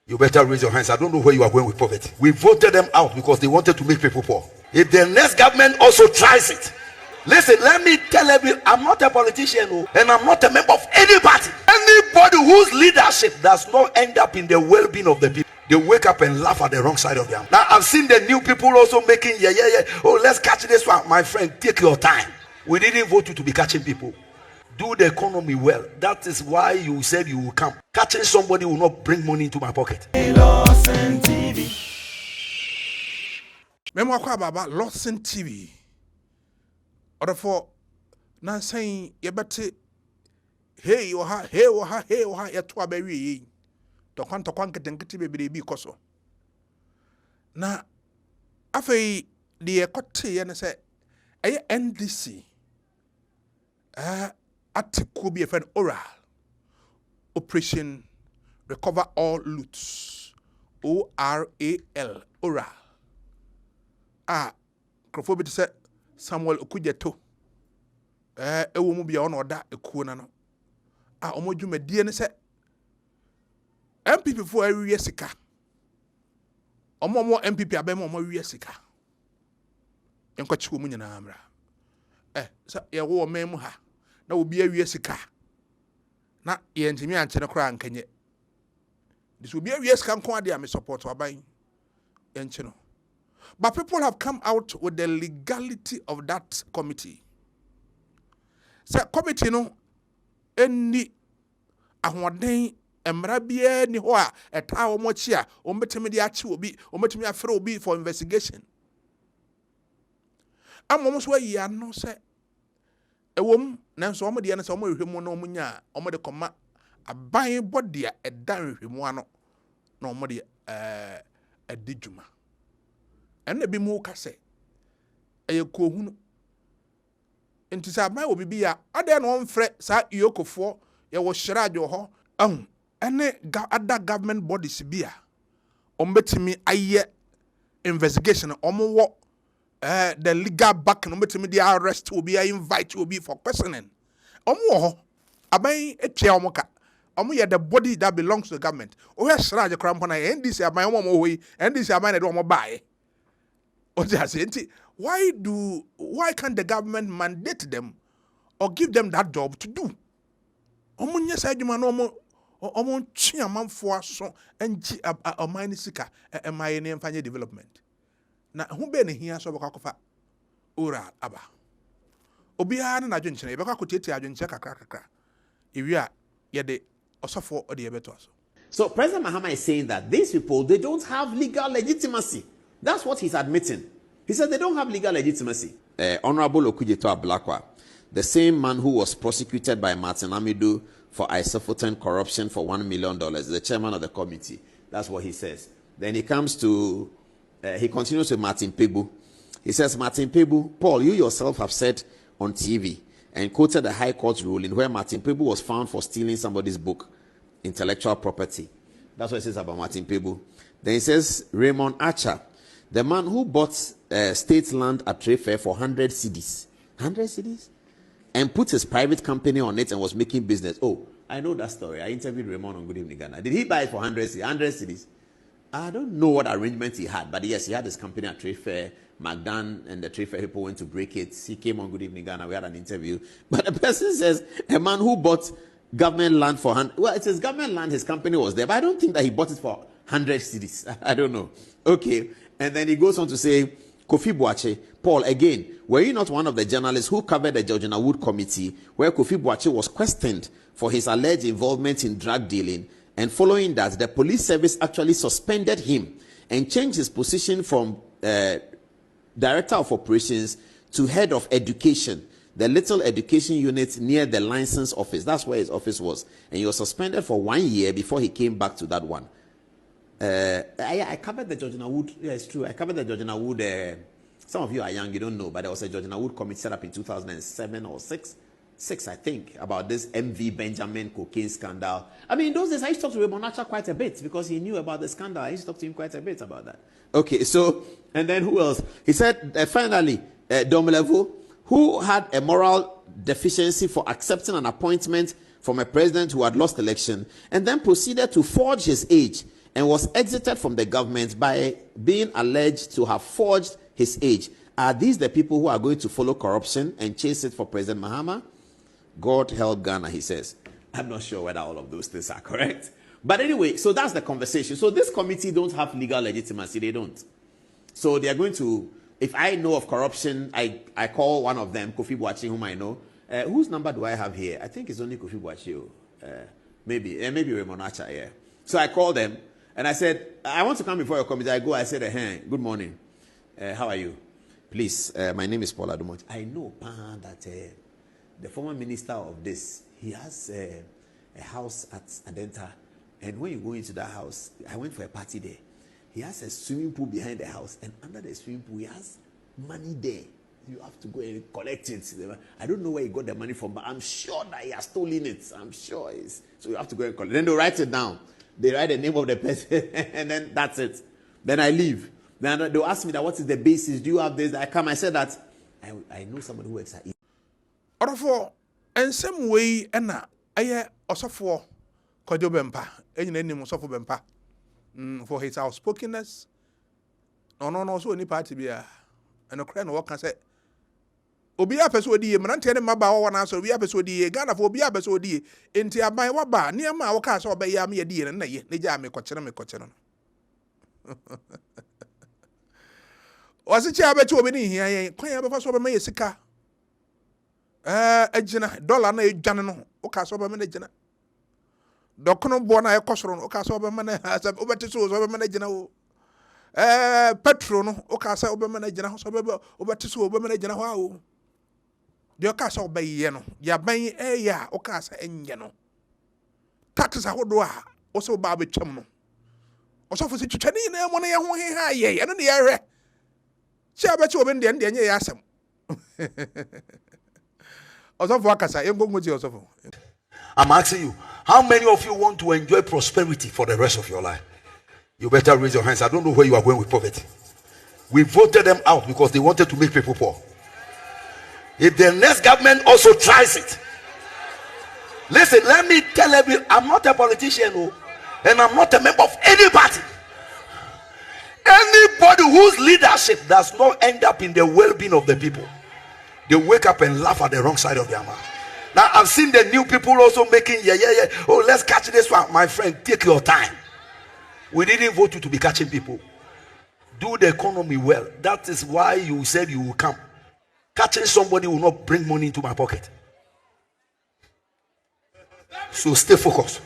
You better raise your hands. I don't know where you are going with poverty. We voted them out because they wanted to make people poor. If the next government also tries it, listen, let me tell you, I'm not a politician, and I'm not a member of any party. Anybody whose leadership does not end up in the well-being of the people, they wake up and laugh at the wrong side of the arm. Now, I've seen the new people also making, oh, let's catch this one. My friend, take your time. We didn't vote you to be catching people. Do the economy well. That is why you said you will come. Catching somebody will not bring money into my pocket. LORDSON TV. Memo kwa baba LORDSON TV. Order for na saying yebate hey oha yetwa bewi yi. Tokwan ketenkete bebere bi koso. Na afei de ekote ye ne se eye NDC article be a friend oral operation recover all loots ORAL oral crofobit say Samuel Okujeto ewo mu bia ono oda ekuo na no omodwuma die ne say MPP for awie sika omo MPP abem omo awie sika enkochi wo mu nyina amra sa ye wo memu ha na obi awie sika na ye ntimi anche ne kra nkanye this obi awie sika nko ade am support waban enche no. But people have come out with the legality of that committee. So committee no any ahoden emra bia ni ho a eta wo mochi a o metemi de achi obi o metemi afre obi for investigation. Amom so yi ano se ewom nanso omo de ne se omo hwehwemu na omo nya omo de koma aban body a edan hwehwemu ano na omo de adidwuma enne bi mu ka se eye kohunu enti sa aban obi bia ade na onfre sa iyokofo ye wo hyeradwo ho ene other government bodies bia ombetimi aye investigation omo wo the legal back no metimi dey arrest obi invite obi for questioning omo ho aban etwa omo ka omo ye the body that belongs to the government o he sraje krampo na NDC aban omo hoyi NDC aban na do omo baaye o just say why can't the government mandate them or give them that job to do omo nya sa adwuma no omo twa manfo aso enji omani sika emaye ne mfanye development na hu be ne hia so bakakofa oral aba obi ha na adwenkyene e baka kotieti adwenkyene kakra ewi a ye de osofo ode ye beto so. So President Mahama is saying that these people, they don't have legal legitimacy. That's what he's admitting. He said they don't have legal legitimacy. Honorable Okujeto Ablakwa, the same man who was prosecuted by Martin Amidu for isophoton corruption for $1 million, the chairman of the committee. That's what he says. Then he comes to he continues with Martin Pegbu. He says, Martin Pegbu, Paul, you yourself have said on TV and quoted the High Court ruling where Martin Pegbu was found for stealing somebody's book, intellectual property. That's what he says about Martin Pegbu. Then he says, Raymond Archer, the man who bought state land at Trade Fair for 100 cedis. 100 cedis? And put his private company on it and was making business. Oh, I know that story. I interviewed Raymond on Good Evening Ghana. Did he buy it for 100 cedis? I don't know what arrangement he had, but yes, he had his company at Trade Fair. McDan and the Trade Fair people went to break it. He came on Good Evening Ghana. We had an interview. But the person says, a man who bought government land for 100... Well, it says government land, his company was there, but I don't think that he bought it for 100 cedis. I don't know. Okay. And then he goes on to say, Kofi Boakye, Paul, again, were you not one of the journalists who covered the Georgiana Wood Committee where Kofi Boakye was questioned for his alleged involvement in drug dealing? And following that, the police service actually suspended him and changed his position from Director of Operations to Head of Education, the little education unit near the license office. That's where his office was. And he was suspended for 1 year before he came back to that one. I covered the Georgiana Wood. Yeah, it's true. I covered the Georgiana Wood. Some of you are young, you don't know, but there was a Georgiana Wood committee set up in 2007 or 6, I think, about this MV Benjamin cocaine scandal. I mean, in those days, I used to talk to Raymond Archer quite a bit because he knew about the scandal. I used to talk to him quite a bit about that. Okay, so, and then who else? He said, finally, Domelevo, who had a moral deficiency for accepting an appointment from a president who had lost election, and then proceeded to forge his age and was exited from the government by being alleged to have forged his age. Are these the people who are going to follow corruption and chase it for President Mahama? God help Ghana, he says. I'm not sure whether all of those things are correct. But anyway, so that's the conversation. So this committee don't have legal legitimacy. They don't. So they are going to, if I know of corruption, I call one of them, Kofi Boachi, whom I know. Whose number do I have here? I think it's only Kofi Boachi. Maybe Raymond Acha, yeah. So I called them and I said, I want to come before your committee. I go, I said, hey, good morning. How are you? Please, my name is Paul Adumot. I know that the former minister of this, he has a house at Adenta. And when you go into that house, I went for a party there. He has a swimming pool behind the house. And under the swimming pool, he has money there. You have to go and collect it. I don't know where he got the money from, but I'm sure that he has stolen it. I'm sure it's. So you have to go and collect it. Then they write it down. They write the name of the person, and then that's it. Then I leave. Then they'll ask me that what is the basis? Do you have this? I come. I said that I know somebody who works at it. Orofo, and some way, and I also for Kwadwo Bempah, and you name Osofo Bempah for his outspokenness. No, so any party be and a crown work can say. Obi apeso di mrantie ne maba wo na so obi apeso di Ghana for obi apeso di enti aban wa ba ne ma wo ka so oba ya me di ne ye ne ja me kokyere no wasi chi abeto obi ni hia yen kwan ya befa so oba me sika agina dollar na edwane no wo ka so oba me na gina dokono bo na ekosoro no wo ka so oba me na obete so oba me na gina wo petrol no wo ka so oba me na gina ho so obete so oba me na gina ho a wo de okasa obaye no ya ban ya okasa enye no tax ahodo a wo se ba betwam no osofo se twetwane na mo na ye ho he ha ye eno ne ye hwe chi abechi obi ndie ndie nye ya asem osofo akasa engongoji osofo. I'm asking you, how many of you want to enjoy prosperity for the rest of your life? You better raise your hands. I don't know where you are going with poverty. We voted them out because they wanted to make people poor. If the next government also tries it, listen, let me tell you, I'm not a politician, and I'm not a member of any party. Anybody whose leadership does not end up in the well-being of the people, they wake up and laugh at the wrong side of their mouth. Now I've seen the new people also making oh, let's catch this one. My friend, take your time. We didn't vote you to be catching people. Do the economy well. That is why you said you will come. Catching somebody will not bring money into my pocket. So stay focused.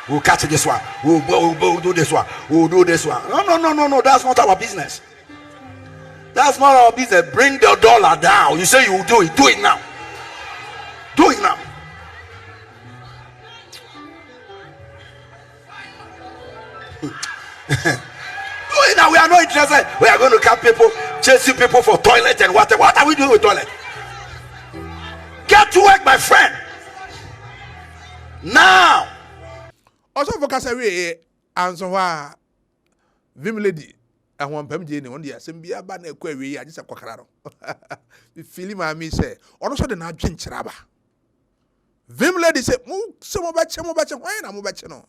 We'll catch this one. We'll do this one. We'll do this one. No. That's not our business. That's not our business. Bring the dollar down. You say you will do it. Do it now. Do it now. Now we are not interested. We are going to catch people, chasing people for toilet and water. What are we doing with toilet? Get to work, my friend. Now. Also for Kasari, answer why Vim lady and one Pem Jane on the assembly ban a query. I just a quackerado. Feeling my me say, also the not drink Charaba. Vim lady said, move some about why I'm about you know.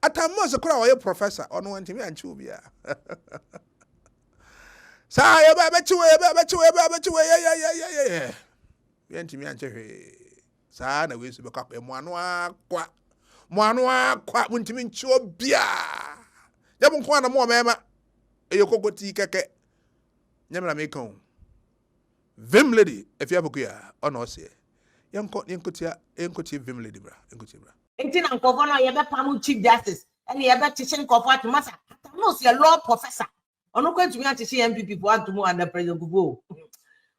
At a most a crowd a professor on one to me and chubia. Say about you, yeah. We enter me and Jerry. Sa na we be kap e moanoa kwa muntimi nchuo bia ya bo kwa na mo mema e yokogoti keke nyamra me kan Vim lady if you abukuya ono se yenkotia Vim lady bra yenkotia bra enti na nkofo no ye be pam chief justice and ye be teaching nkofo atumasa no se law professor ono kwantumi ateche MPP for atumu under president Kubo.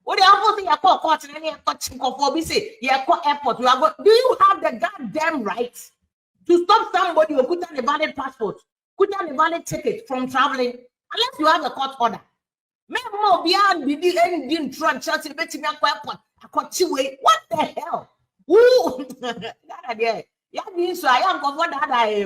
What the uncle think you call court and any touching of be say, you call airport, you are going. Do you have the goddamn right to stop somebody who put on a valid passport, put on a valid ticket from traveling, unless you have a court order? Me more beyond the ending trunk, Chelsea, betting me airport. I got 2 way. What the hell? Ooh, that idea. Yeah, means so I am going for that. I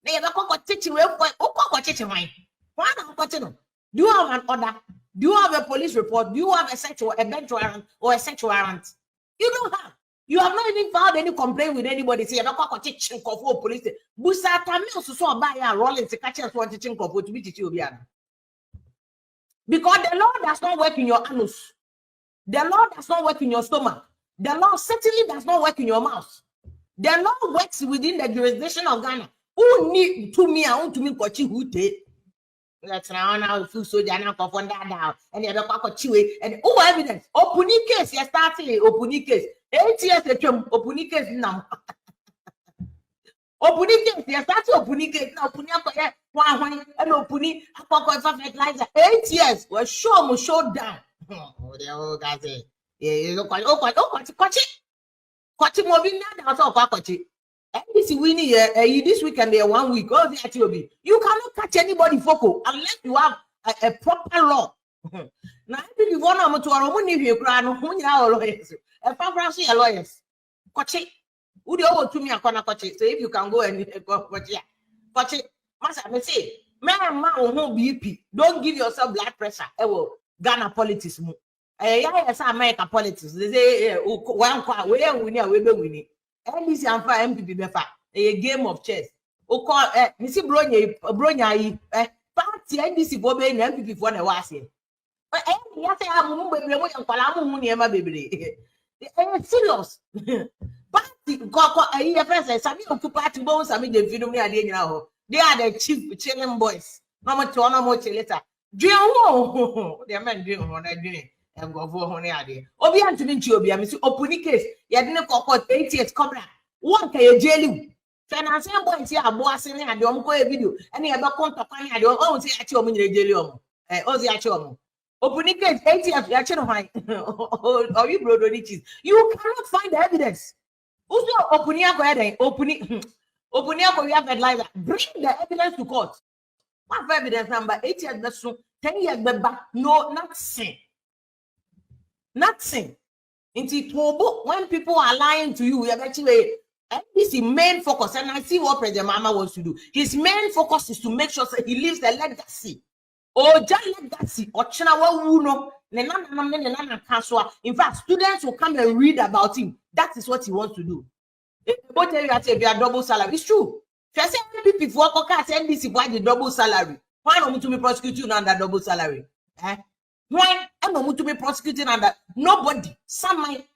they have a teaching way. What teaching why? Why not continue? Do you have an order? Do you have a police report? Do you have a bench warrant or a search warrant? You don't have. You have not even filed any complaint with anybody. Say, I'm not going to check for police. Busa Tamil so buy a rolling to catch us one teaching for to be teaching. Because the Lord does not work in your anus. The Lord does not work in your stomach. The Lord certainly does not work in your mouth. The Lord works within the jurisdiction of Ghana. Who need to me? I want to me kochi who take. Let's now feel so Jana confond that down. And the other kochi and evidence. Opening case, you starting opening case. 8 years the term opening case now. Opening case, you started opening case now. Opening and opening fertilizer. 8 years was show down. The old guy say, yeah, you look like Kochi moving now. That's all Kochi. And this winning this weekend there 1 week. Oh, the you cannot catch anybody focal unless you have a proper law. Now, if you want to our money, you cry no lawyers. A fancy lawyers. Kochi, would you owe to me a corner Kochi? So if you can go and Kochi, must I say, man, BP. Don't give yourself blood pressure. Ghana politics. Yes, American politics. They say, one quite, we winning. And this is MPP Bempah. A game of chess. O call Missy Bronya, party NDC for being MPP for the Wasi. But yes, I am Palamu baby. Serious. Party got a first, some to party bones. I mean, the video me now. They are the chief chilling boys. No more later. The men doing what I doing. And go for honey idea. Obian to me, Jobia, Miss Opening case. You didn't call 8 years cobra. One can jail. Finance boys here, boss in and don't go a video. And you have a contact. I don't own say at your jail. Ozi at your opening case 8 years. Or you brother riches. You cannot find the evidence. Who's your opening? We have advisor. Bring the evidence to court. What evidence number 8 years? That's so 10 years back. No, nothing. Nothing. When people are lying to you, we are actually this is main focus, and I see what President Mahama wants to do. His main focus is to make sure that he leaves the legacy. Or just legacy, or in fact, students will come and read about him. That is what he wants to do. What tell you that if you are double salary, it's true. If you say people send this why the double salary. Why not to be prosecuted under double salary? Why am I to be prosecuted under nobody? Some might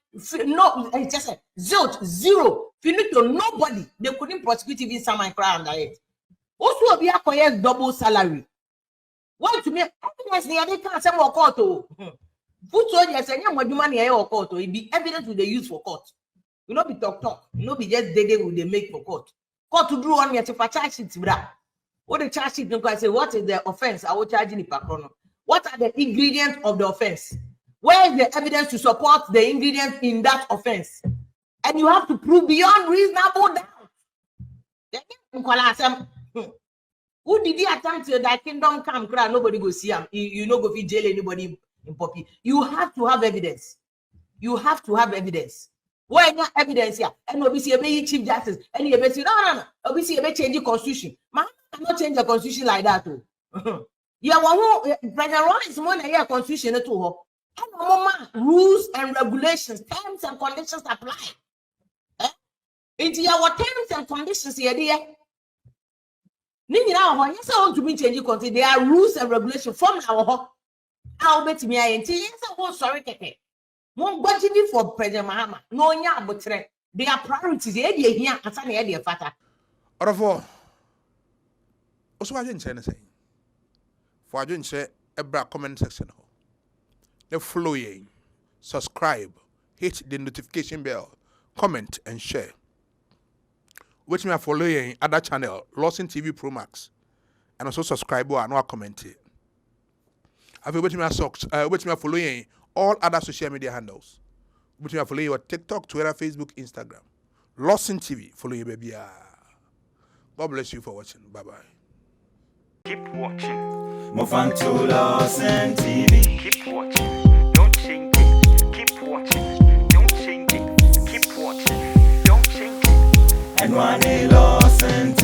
no, just say zero. If you need to nobody, they couldn't prosecute even some might cry under it. Also, be a double salary. What to me? Evidence near they can't say more court. Put on your saying what money or court. It be evidence with the use for court. You not be talk. You not be just dead with they make for court. Court to draw on me to charge it. What the charge sheet don't say what is the offense? I will charge in the What are the ingredients of the offense? Where is the evidence to support the ingredients in that offense? And you have to prove beyond reasonable doubt. Who did he attempt to that kingdom come? Nobody go see him. You know go jail anybody in Poppy. You have to have evidence. You have to have evidence. Why not evidence here? And obviously a chief justice. And you say no. Obviously a change the constitution. Man cannot change the constitution like that too. Yeah, President Rawlings more than a constitution to her. And rules and regulations, terms and conditions apply. Into our terms and conditions here, dear. Now, yes, I want to be changing content. There are rules and regulations from our I'll bet me. I am sorry, Keke. Won't budget for President Mahama. No, yeah, but they are priorities. Here, and Sunny, idea, Fata. Or for also, I didn't say anything. For I didn't say a comment section. The following, subscribe, hit the notification bell, comment, and share. Which me are following other channel, LORDSON TV Pro Max, and also subscribe or no comment. I feel which me are following all other social media handles. Which me are following your TikTok, Twitter, Facebook, Instagram. LORDSON TV, follow you, baby. God bless you for watching. Bye bye. Keep watching. Move on to LORDSON TV. Keep watching. Don't change it. Keep watching. Don't change it. Keep watching. Don't change it. And one LORDSON TV.